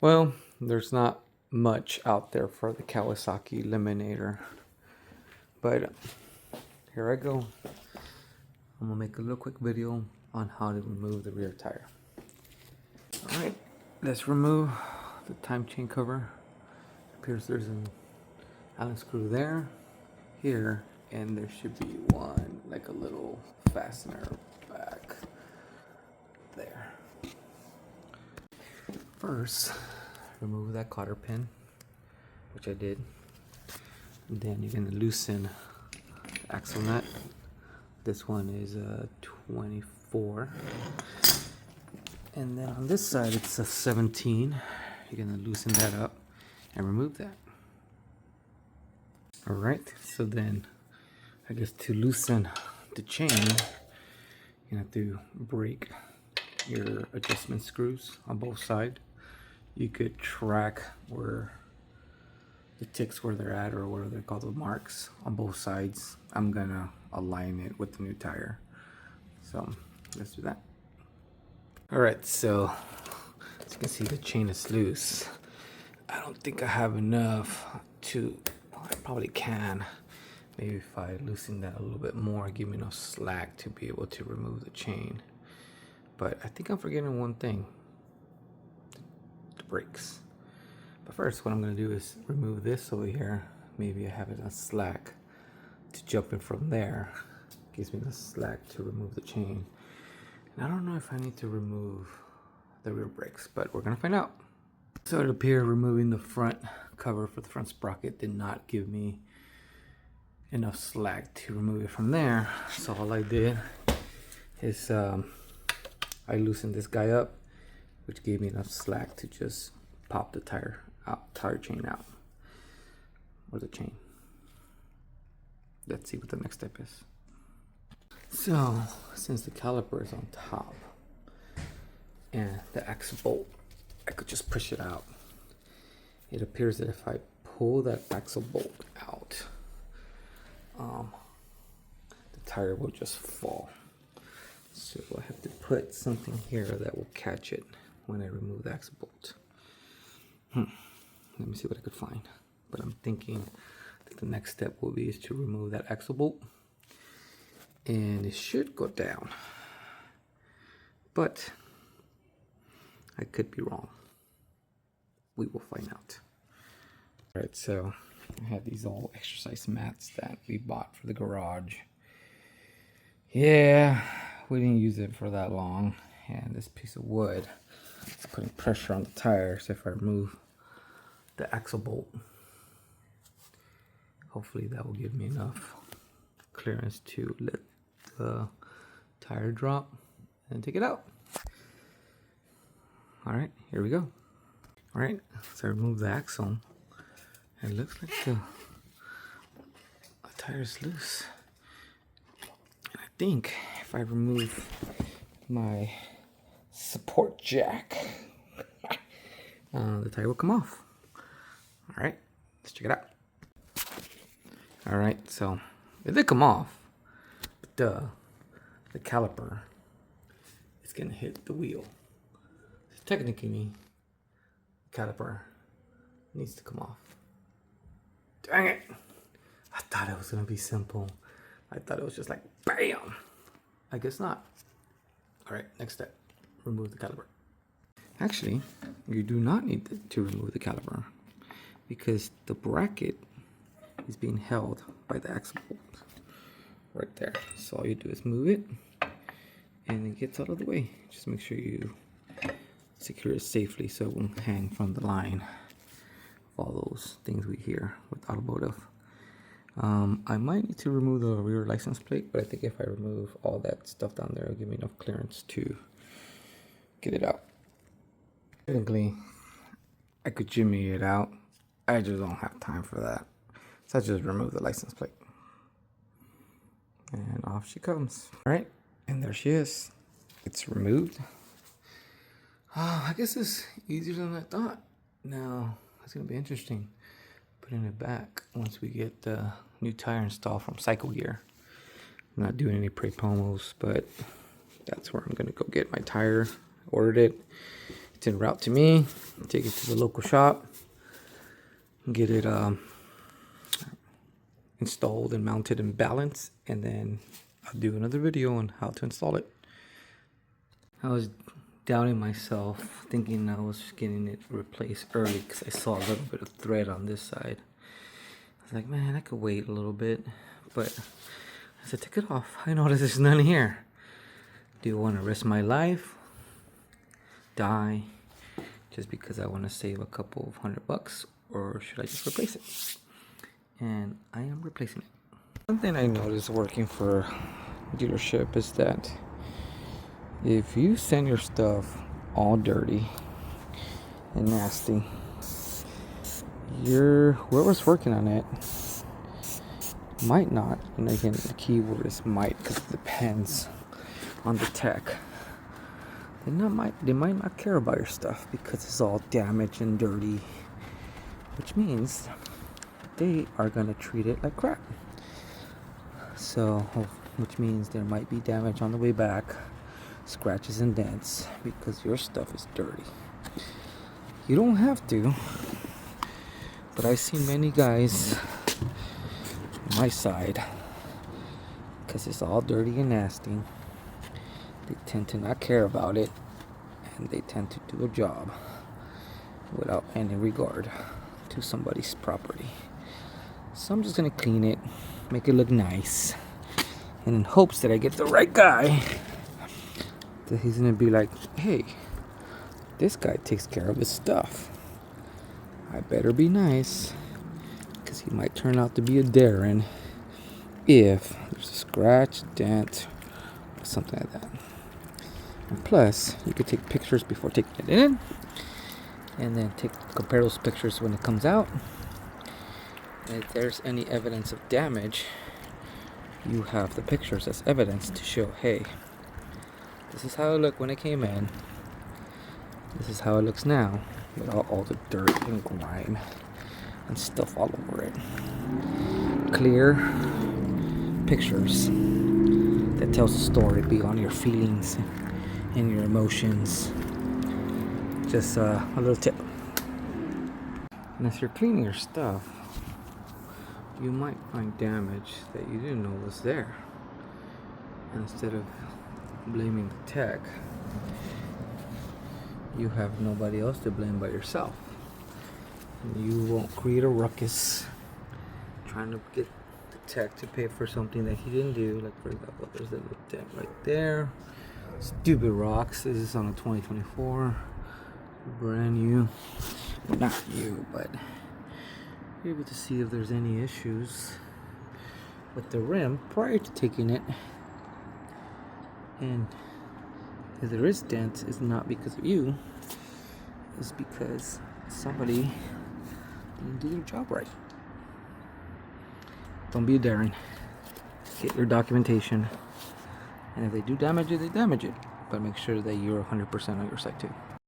Well, there's not much out there for the Kawasaki Eliminator, but here I go. I'm gonna make a little quick video on how to remove the rear tire. All right, let's remove the time chain cover. It appears there's an Allen screw there, here, and there should be one, like a little fastener back there. First, remove that cotter pin, which I did. And then you're gonna loosen the axle nut. This one is a 24. And then on this side, it's a 17. You're gonna loosen that up and remove that. All right, so then I guess to loosen the chain, you have to break your adjustment screws on both sides. You could track where the ticks, where they're at, or what they're called, the marks on both sides. I'm gonna align it with the new tire. So let's do that. All right, so as you can see, the chain is loose. I don't think I have enough to, well, I probably can. Maybe if I loosen that a little bit more, give me enough slack to be able to remove the chain. But I think I'm forgetting one thing, the brakes. But first, what I'm gonna do is remove this over here. Maybe I have enough slack to jump in from there. Gives me the slack to remove the chain. And I don't know if I need to remove the rear brakes, but we're gonna find out. So it appeared removing the front cover for the front sprocket did not give me enough slack to remove it from there. So all I did is I loosened this guy up, which gave me enough slack to just pop the tire chain out, or the chain. Let's see what the next step is. So since the caliper is on top and the axle bolt, I could just push it out. It appears that if I pull that axle bolt out, the tire will just fall. So I have to put something here that will catch it when I remove the axle bolt. Let me see what I could find. But I'm thinking that the next step will be is to remove that axle bolt. And it should go down. But I could be wrong. We will find out. Alright, so I have these old exercise mats that we bought for the garage. Yeah, we didn't use it for that long. And this piece of wood is putting pressure on the tire. So if I remove the axle bolt, hopefully that will give me enough clearance to let the tire drop and take it out. All right, here we go. All right, so I removed the axle. It looks like the tire is loose. And I think if I remove my support jack, the tire will come off. All right, let's check it out. All right, so it did come off, but the caliper is gonna hit the wheel. So technically, the caliper needs to come off. Dang it! I thought it was gonna be simple. I thought it was just like BAM! I guess not. All right, next step, remove the caliper. Actually, you do not need to remove the caliper because the bracket is being held by the axle bolt right there. So all you do is move it and it gets out of the way. Just make sure you secure it safely so it won't hang from the line of all those things we hear with automotive. I might need to remove the rear license plate, but I think if I remove all that stuff down there, it'll give me enough clearance to get it out. Technically, I could jimmy it out. I just don't have time for that. So I just remove the license plate. And off she comes. All right, and there she is. It's removed. I guess it's easier than I thought. Now, it's gonna be interesting putting it back once we get the new tire installed from Cycle Gear. I'm not doing any pre-promos, but that's where I'm gonna go get my tire. Ordered it. It's en route to me. Take it to the local shop, get it installed and mounted and balanced, and then I'll do another video on how to install it. I was doubting myself, thinking I was getting it replaced early because I saw a little bit of thread on this side. I was like, man, I could wait a little bit, but I said, take it off. I noticed there's none here. Do you want to risk my life? Die? Just because I want to save a couple of $100, or should I just replace it? And I am replacing it. One thing I noticed working for dealership is that if you send your stuff all dirty and nasty, whoever's working on it might not, and again the key word is might because it depends on the tech. They might not care about your stuff because it's all damaged and dirty, which means they are gonna treat it like crap. So, which means there might be damage on the way back, scratches and dents because your stuff is dirty. You don't have to, but I see many guys on my side, because it's all dirty and nasty, they tend to not care about it, and they tend to do a job without any regard to somebody's property. So I'm just gonna clean it, make it look nice, and in hopes that I get the right guy, that he's gonna be like, hey, this guy takes care of his stuff. I better be nice, because he might turn out to be a Darren if there's a scratch, dent, or something like that. And plus, you could take pictures before taking it in, and then compare those pictures when it comes out. And if there's any evidence of damage, you have the pictures as evidence to show, hey, this is how it looked when it came in. This is how it looks now, with all the dirt and grime and stuff all over it. Clear pictures that tells a story beyond your feelings and your emotions. Just a little tip. And as you're cleaning your stuff, you might find damage that you didn't know was there. And instead of blaming the tech, you have nobody else to blame but yourself. And you won't create a ruckus trying to get the tech to pay for something that he didn't do. Like, for example, there's a little dent right there. Stupid rocks. This is on a 2024, brand new. Not new, but you're able to see if there's any issues with the rim prior to taking it. And if there is dent, it's not because of you, it's because somebody didn't do their job right. Don't be a Darren. Get your documentation, and if they do damage it, they damage it, but make sure that you're 100% on your side too.